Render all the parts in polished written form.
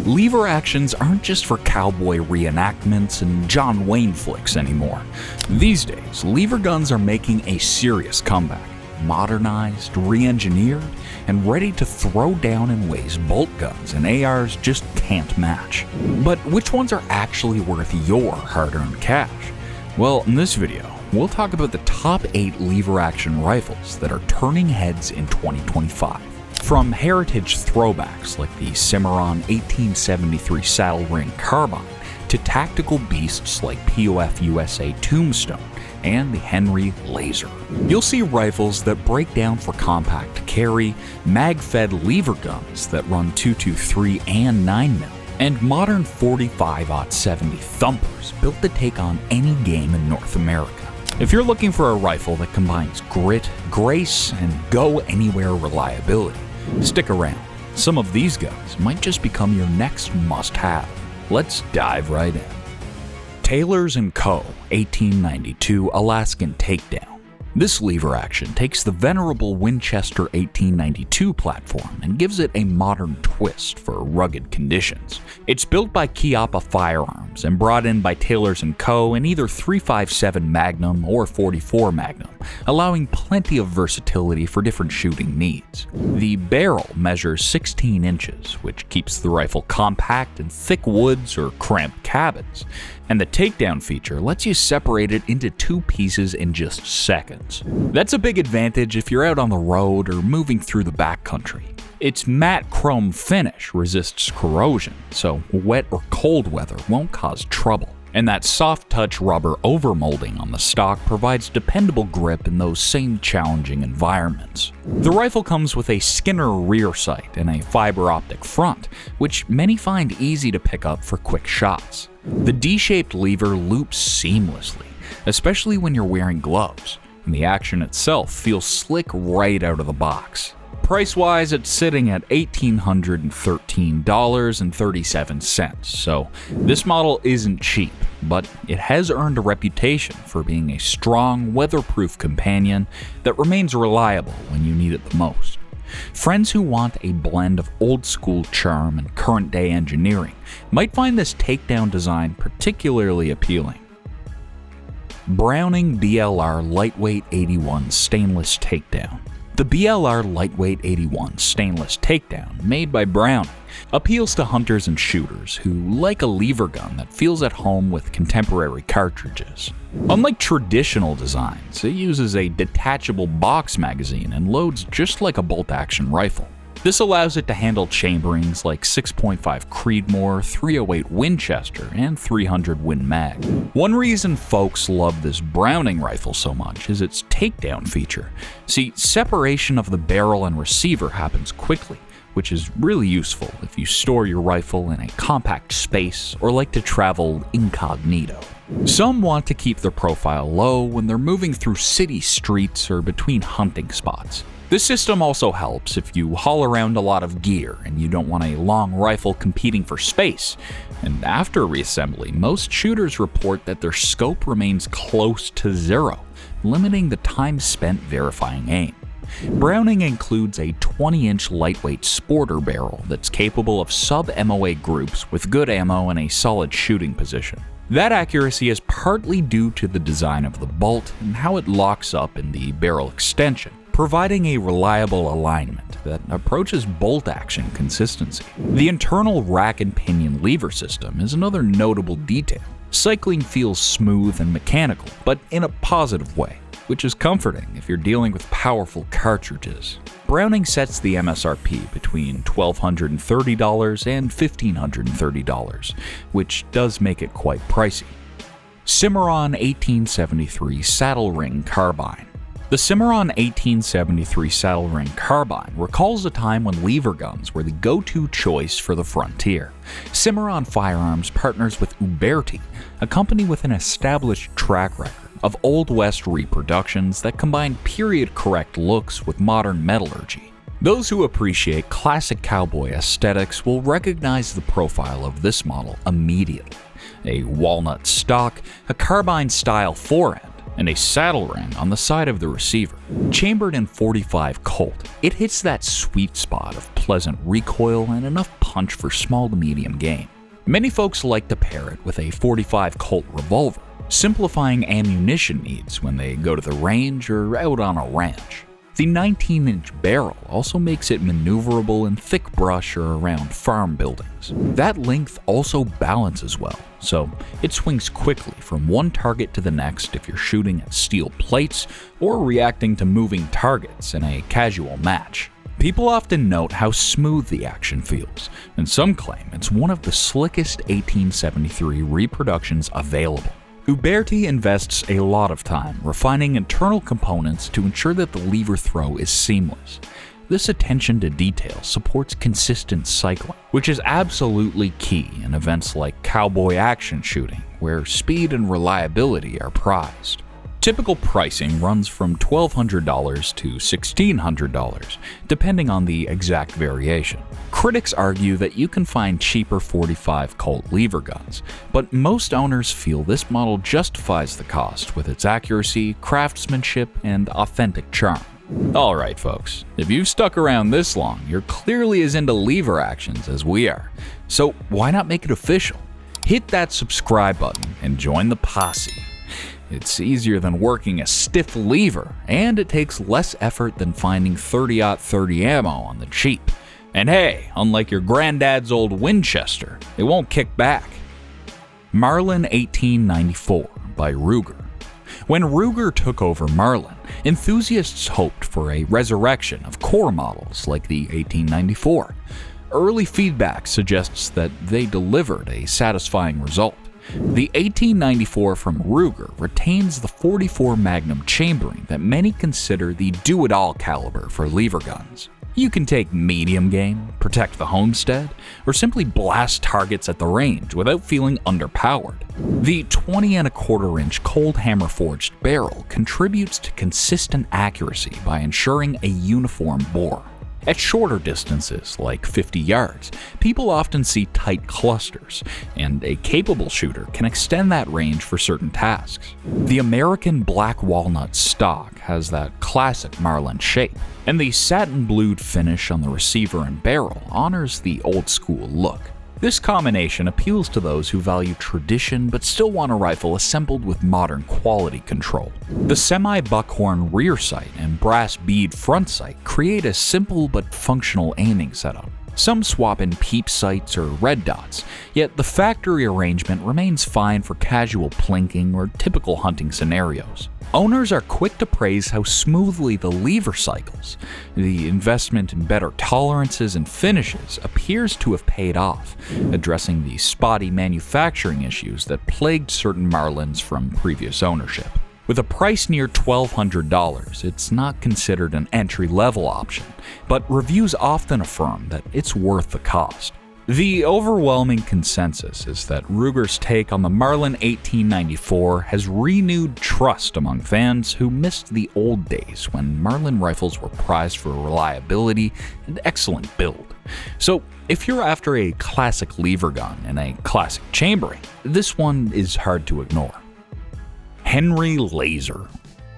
Lever actions aren't just for cowboy reenactments and John Wayne flicks anymore. These days, lever guns are making a serious comeback, modernized, re-engineered, and ready to throw down in ways bolt guns and ARs just can't match. But which ones are actually worth your hard-earned cash? Well, in this video, we'll talk about the top 8 lever-action rifles that are turning heads in 2025. From heritage throwbacks like the Cimarron 1873 saddle ring carbine to tactical beasts like POF USA Tombstone and the Henry Laser. You'll see rifles that break down for compact carry, mag-fed lever guns that run 223 and 9mm, and modern 45-70 thumpers built to take on any game in North America. If you're looking for a rifle that combines grit, grace, and go-anywhere reliability, stick around. Some of these guns might just become your next must-have. Let's dive right in. Taylors & Co. 1892 Alaskan Takedown. This lever action takes the venerable Winchester 1892 platform and gives it a modern twist for rugged conditions. It's built by Chiappa Firearms and brought in by Taylors & Co. in either 357 Magnum or 44 Magnum, allowing plenty of versatility for different shooting needs. The barrel measures 16 inches, which keeps the rifle compact in thick woods or cramped cabins, and the takedown feature lets you separate it into 2 pieces in just seconds. That's a big advantage if you're out on the road or moving through the backcountry. Its matte chrome finish resists corrosion, so wet or cold weather won't cause trouble. And that soft touch rubber overmolding on the stock provides dependable grip in those same challenging environments. The rifle comes with a Skinner rear sight and a fiber optic front, which many find easy to pick up for quick shots. The D-shaped lever loops seamlessly, especially when you're wearing gloves, and the action itself feels slick right out of the box. Price-wise, it's sitting at $1,813.37, so this model isn't cheap, but it has earned a reputation for being a strong, weatherproof companion that remains reliable when you need it the most. Friends who want a blend of old-school charm and current-day engineering might find this takedown design particularly appealing. Browning BLR Lightweight 81 Stainless Takedown. The BLR Lightweight 81 Stainless Takedown, made by Browning, appeals to hunters and shooters who like a lever gun that feels at home with contemporary cartridges. Unlike traditional designs, it uses a detachable box magazine and loads just like a bolt-action rifle. This allows it to handle chamberings like 6.5 Creedmoor, 308 Winchester, and 300 Win Mag. One reason folks love this Browning rifle so much is its takedown feature. See, separation of the barrel and receiver happens quickly, which is really useful if you store your rifle in a compact space or like to travel incognito. Some want to keep their profile low when they're moving through city streets or between hunting spots. This system also helps if you haul around a lot of gear and you don't want a long rifle competing for space. And after reassembly, most shooters report that their scope remains close to 0, limiting the time spent verifying aim. Browning includes a 20-inch lightweight sporter barrel that's capable of sub-MOA groups with good ammo and a solid shooting position. That accuracy is partly due to the design of the bolt and how it locks up in the barrel extension, providing a reliable alignment that approaches bolt action consistency. The internal rack and pinion lever system is another notable detail. Cycling feels smooth and mechanical, but in a positive way, which is comforting if you're dealing with powerful cartridges. Browning sets the MSRP between $1,230 and $1,530, which does make it quite pricey. Cimarron 1873 Saddle Ring Carbine. The Cimarron 1873 saddle ring carbine recalls a time when lever guns were the go-to choice for the frontier. Cimarron Firearms partners with Uberti, a company with an established track record of Old West reproductions that combine period-correct looks with modern metallurgy. Those who appreciate classic cowboy aesthetics will recognize the profile of this model immediately. A walnut stock, a carbine-style forend, and a saddle ring on the side of the receiver. Chambered in .45 Colt, it hits that sweet spot of pleasant recoil and enough punch for small to medium game. Many folks like to pair it with a .45 Colt revolver, simplifying ammunition needs when they go to the range or out on a ranch. The 19-inch barrel also makes it maneuverable in thick brush or around farm buildings. That length also balances well, so it swings quickly from one target to the next if you're shooting at steel plates or reacting to moving targets in a casual match. People often note how smooth the action feels, and some claim it's one of the slickest 1873 reproductions available. Uberti invests a lot of time refining internal components to ensure that the lever throw is seamless. This attention to detail supports consistent cycling, which is absolutely key in events like cowboy action shooting, where speed and reliability are prized. Typical pricing runs from $1,200 to $1,600, depending on the exact variation. Critics argue that you can find cheaper .45 Colt lever guns, but most owners feel this model justifies the cost with its accuracy, craftsmanship, and authentic charm. Alright folks, if you've stuck around this long, you're clearly as into lever actions as we are, so why not make it official? Hit that subscribe button and join the posse. It's easier than working a stiff lever, and it takes less effort than finding .30-30 ammo on the cheap. And hey, unlike your granddad's old Winchester, it won't kick back. Marlin 1894 by Ruger. When Ruger took over Marlin, enthusiasts hoped for a resurrection of core models like the 1894. Early feedback suggests that they delivered a satisfying result. The 1894 from Ruger retains the .44 Magnum chambering that many consider the do-it-all caliber for lever guns. You can take medium game, protect the homestead, or simply blast targets at the range without feeling underpowered. The 20¼ cold hammer forged barrel contributes to consistent accuracy by ensuring a uniform bore. At shorter distances, like 50 yards, people often see tight clusters, and a capable shooter can extend that range for certain tasks. The American Black Walnut stock has that classic Marlin shape, and the satin-blued finish on the receiver and barrel honors the old-school look. This combination appeals to those who value tradition but still want a rifle assembled with modern quality control. The semi-buckhorn rear sight and brass bead front sight create a simple but functional aiming setup. Some swap in peep sights or red dots, yet the factory arrangement remains fine for casual plinking or typical hunting scenarios. Owners are quick to praise how smoothly the lever cycles. The investment in better tolerances and finishes appears to have paid off, addressing the spotty manufacturing issues that plagued certain Marlins from previous ownership. With a price near $1,200, it's not considered an entry-level option, but reviews often affirm that it's worth the cost. The overwhelming consensus is that Ruger's take on the Marlin 1894 has renewed trust among fans who missed the old days when Marlin rifles were prized for reliability and excellent build. So, if you're after a classic lever gun and a classic chambering, this one is hard to ignore. Henry Laser.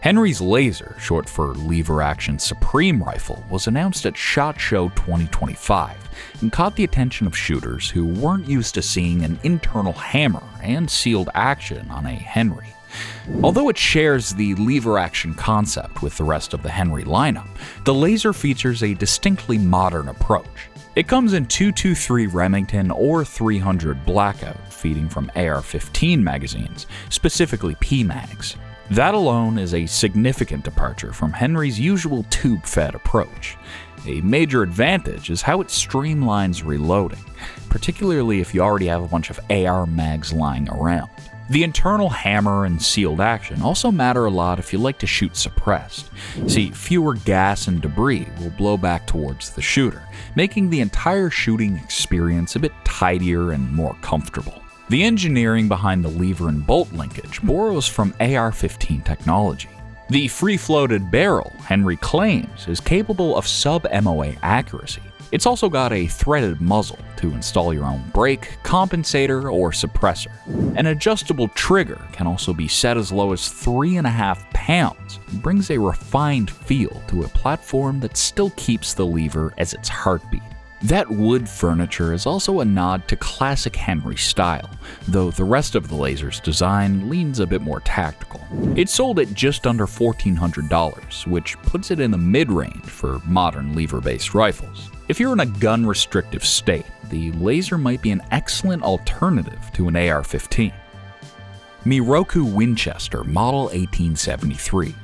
Henry's Laser, short for Lever Action Supreme Rifle, was announced at SHOT Show 2025 and caught the attention of shooters who weren't used to seeing an internal hammer and sealed action on a Henry. Although it shares the lever action concept with the rest of the Henry lineup, the Laser features a distinctly modern approach. It comes in 223 Remington or 300 Blackout, feeding from AR-15 magazines, specifically PMags. That alone is a significant departure from Henry's usual tube-fed approach. A major advantage is how it streamlines reloading, particularly if you already have a bunch of AR mags lying around. The internal hammer and sealed action also matter a lot if you like to shoot suppressed. See, fewer gas and debris will blow back towards the shooter, making the entire shooting experience a bit tidier and more comfortable. The engineering behind the lever and bolt linkage borrows from AR-15 technology. The free-floated barrel, Henry claims, is capable of sub-MOA accuracy. It's also got a threaded muzzle to install your own brake, compensator, or suppressor. An adjustable trigger can also be set as low as 3.5 pounds and brings a refined feel to a platform that still keeps the lever as its heartbeat. That wood furniture is also a nod to classic Henry style, though the rest of the laser's design leans a bit more tactical. It's sold at just under $1,400, which puts it in the mid-range for modern lever-based rifles. If you're in a gun-restrictive state, the laser might be an excellent alternative to an AR-15. Miroku Winchester Model 1873.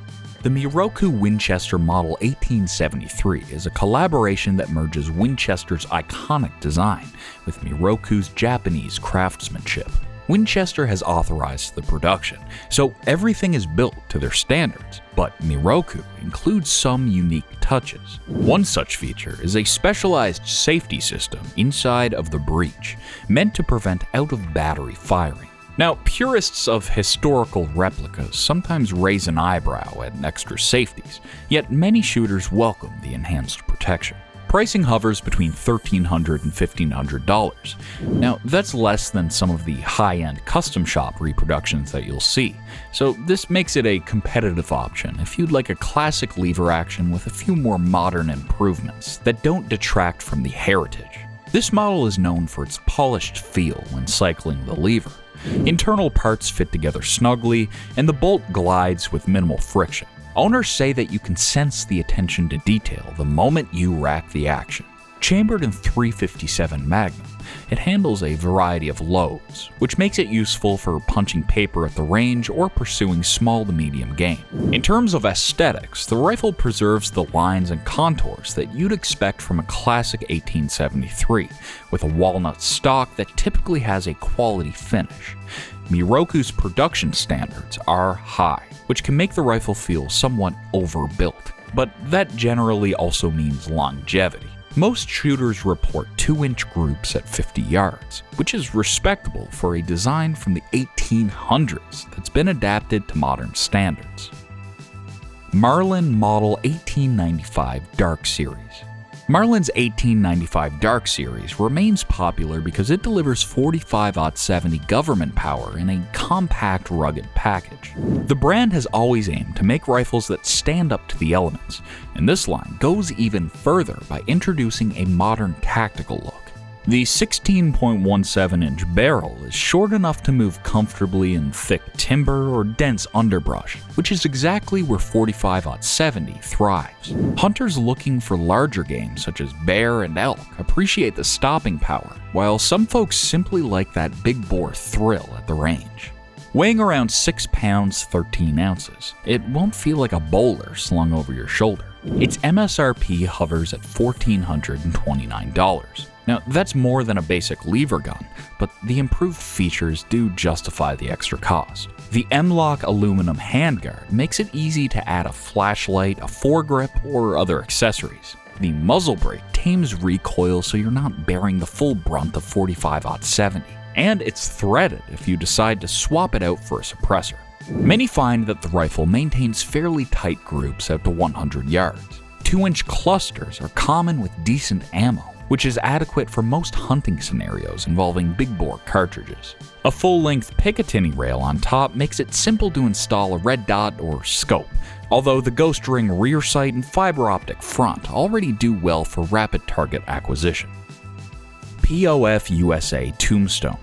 The Miroku Winchester Model 1873 is a collaboration that merges Winchester's iconic design with Miroku's Japanese craftsmanship. Winchester has authorized the production, so everything is built to their standards, but Miroku includes some unique touches. One such feature is a specialized safety system inside of the breech, meant to prevent out-of-battery firing. Now, purists of historical replicas sometimes raise an eyebrow at extra safeties, yet many shooters welcome the enhanced protection. Pricing hovers between $1,300 and $1,500. Now, that's less than some of the high-end custom shop reproductions that you'll see, so this makes it a competitive option if you'd like a classic lever action with a few more modern improvements that don't detract from the heritage. This model is known for its polished feel when cycling the lever. Internal parts fit together snugly, and the bolt glides with minimal friction. Owners say that you can sense the attention to detail the moment you rack the action. Chambered in .357 Magnum, it handles a variety of loads, which makes it useful for punching paper at the range or pursuing small to medium game. In terms of aesthetics, the rifle preserves the lines and contours that you'd expect from a classic 1873, with a walnut stock that typically has a quality finish. Miroku's production standards are high, which can make the rifle feel somewhat overbuilt, but that generally also means longevity. Most shooters report 2-inch groups at 50 yards, which is respectable for a design from the 1800s that's been adapted to modern standards. Marlin Model 1895 Dark Series. Marlin's 1895 Dark Series remains popular because it delivers 45-70 government power in a compact, rugged package. The brand has always aimed to make rifles that stand up to the elements, and this line goes even further by introducing a modern tactical look. The 16.17-inch barrel is short enough to move comfortably in thick timber or dense underbrush, which is exactly where 45-70 thrives. Hunters looking for larger game such as bear and elk appreciate the stopping power, while some folks simply like that big bore thrill at the range. Weighing around 6 pounds 13 ounces, it won't feel like a boulder slung over your shoulder. Its MSRP hovers at $1,429. Now, that's more than a basic lever gun, but the improved features do justify the extra cost. The M-LOK aluminum handguard makes it easy to add a flashlight, a foregrip, or other accessories. The muzzle brake tames recoil so you're not bearing the full brunt of 45-70, and it's threaded if you decide to swap it out for a suppressor. Many find that the rifle maintains fairly tight groups out to 100 yards. 2-inch clusters are common with decent ammo, which is adequate for most hunting scenarios involving big bore cartridges. A full-length Picatinny rail on top makes it simple to install a red dot or scope, although the Ghost Ring rear sight and fiber optic front already do well for rapid target acquisition. POF USA Tombstone.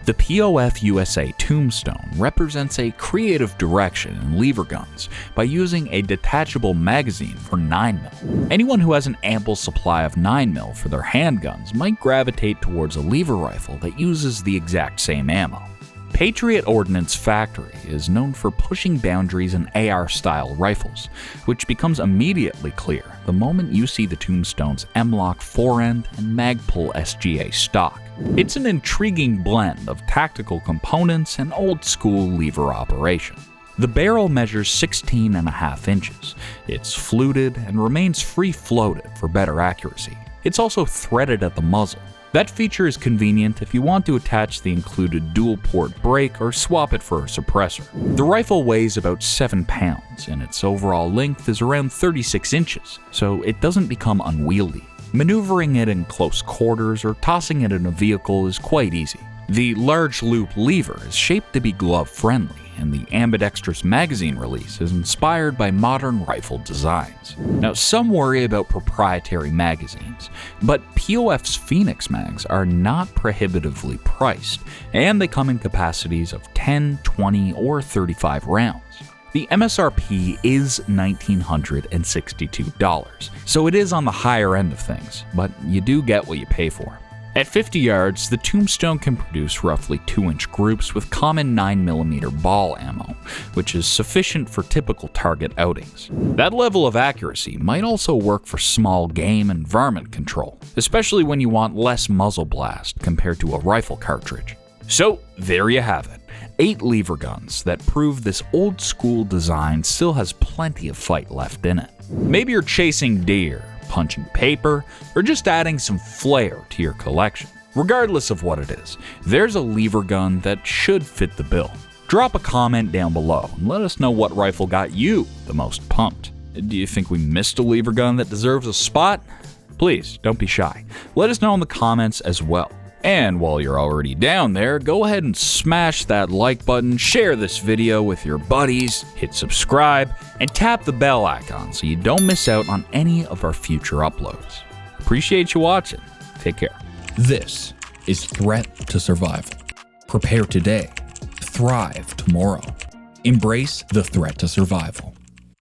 The POF USA Tombstone represents a creative direction in lever guns by using a detachable magazine for 9mm. Anyone who has an ample supply of 9mm for their handguns might gravitate towards a lever rifle that uses the exact same ammo. Patriot Ordnance Factory is known for pushing boundaries in AR-style rifles, which becomes immediately clear the moment you see the Tombstone's M-LOK forend and Magpul SGA stock. It's an intriguing blend of tactical components and old-school lever operation. The barrel measures 16.5 inches. It's fluted and remains free-floated for better accuracy. It's also threaded at the muzzle. That feature is convenient if you want to attach the included dual-port brake or swap it for a suppressor. The rifle weighs about 7 pounds, and its overall length is around 36 inches, so it doesn't become unwieldy. Maneuvering it in close quarters or tossing it in a vehicle is quite easy. The large loop lever is shaped to be glove-friendly, and the ambidextrous magazine release is inspired by modern rifle designs. Now, some worry about proprietary magazines, but POF's Phoenix mags are not prohibitively priced, and they come in capacities of 10, 20, or 35 rounds. The MSRP is $1,962, so it is on the higher end of things, but you do get what you pay for. At 50 yards, the Tombstone can produce roughly 2-inch groups with common 9mm ball ammo, which is sufficient for typical target outings. That level of accuracy might also work for small game and varmint control, especially when you want less muzzle blast compared to a rifle cartridge. So there you have it. 8 lever guns that prove this old school design still has plenty of fight left in it. Maybe you're chasing deer, punching paper, or just adding some flair to your collection. Regardless of what it is, there's a lever gun that should fit the bill. Drop a comment down below and let us know what rifle got you the most pumped. Do you think we missed a lever gun that deserves a spot? Please, don't be shy. Let us know in the comments as well. And while you're already down there, go ahead and smash that like button, share this video with your buddies, hit subscribe, and tap the bell icon so you don't miss out on any of our future uploads. Appreciate you watching. Take care. This is Threat to Survival. Prepare today, thrive tomorrow. Embrace the threat to survival.